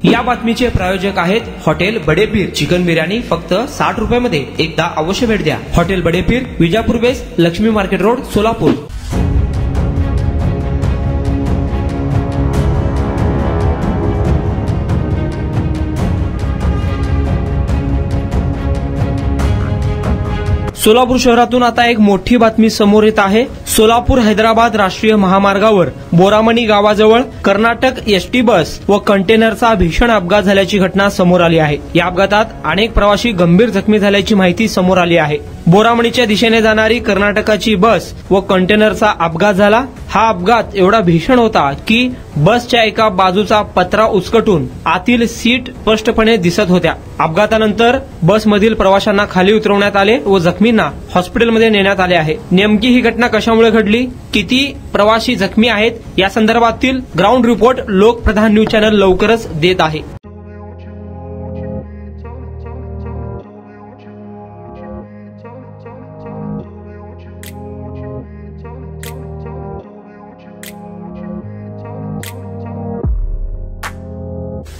या बातमीचे प्रायोजक आहेत हॉटेल बडेपीर। चिकन बिर्याणी फक्त 60 रुपयामध्ये। एकदा अवश्य भेट द्या। Hotel Badepir, Vijapur west, Lakshmi market road, Solapur. Solapur शहरातून आता एक मोठी बातमी समोर येत आहे। सोलापूर हैदराबाद राष्ट्रीय महामार्गावर बोरामणी गावाजवळ कर्नाटक एसटी बस व कंटेनरचा भीषण अपघात झाल्याची घटना समोर आली आहे। या अपघातात अनेक प्रवासी गंभीर जखमी झाल्याची माहिती समोर आली आहे। बोरामणीच्या दिशेने जाणारी कर्नाटकाची बस व कंटेनरचा अपघात झाला। हा अपघात एवढा भीषण होता की बसच्या एका बाजूचा पत्रा उचकटून आतील सीट स्पष्टपणे दिसत होत्या। अपघातानंतर बसमधील प्रवाशांना खाली उतरवण्यात आले व जखमींना हॉस्पिटलमध्ये नेण्यात आले आहे। नेमकी ही घटना कशामुळे घडली, किती प्रवासी जखमी आहेत, या संदर्भातील ground report Lokpradhan news channel लवकरच देत आहे।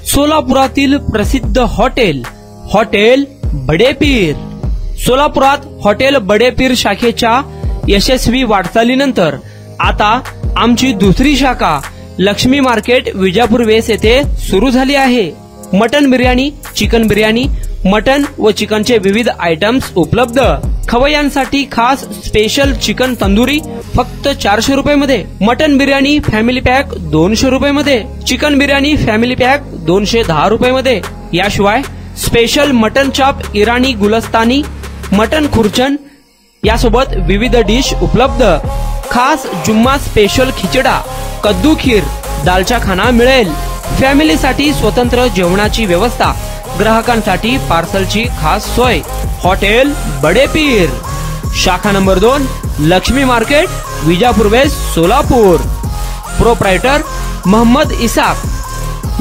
सोलापुरातील प्रसिद्ध हॉटेल बडेपीर। सोलापुरात हॉटेल बडेपीर शाखेच्या यशस्वी वाटचालीनंतर आता आमची दुसरी शाखा लक्ष्मी मार्केट, विजापूर वेस्ट येथे सुरू झाली आहे। Mutton biryani, chicken biryani, mutton व चिकनचे विविध आयटम्स उपलब्ध। खवय्यांसाठी खास स्पेशल चिकन तंदुरी फक्त 400 रुपयामध्ये। मटन बिर्याणी फॅमिली पॅक 200 रुपयामध्ये। चिकन बिर्याणी फॅमिली पॅक 210 रुपयामध्ये। याशिवाय स्पेशल मटन चाप, इराणी गुलस्तानी, मटन खुर्चन यासोबत विविध डिश उपलब्ध। खास जुम्मा स्पेशल खिचडा, कद्दू खीर, दालचा खाना मिळेल। फॅमिलीसाठी स्वतंत्र जेवणाची व्यवस्था, ग्राहकांसाठी पार्सलची खास सोय। हॉटेल बडेपीर, शाखा number 2, Laxmi market, Vijapur west, Solapur. Proprietor Mohammad Isaq,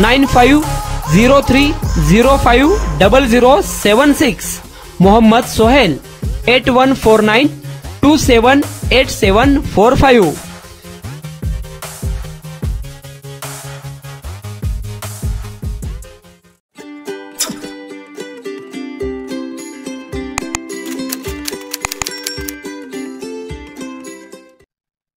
9503050076। Mohammad Sohel, 8149278745।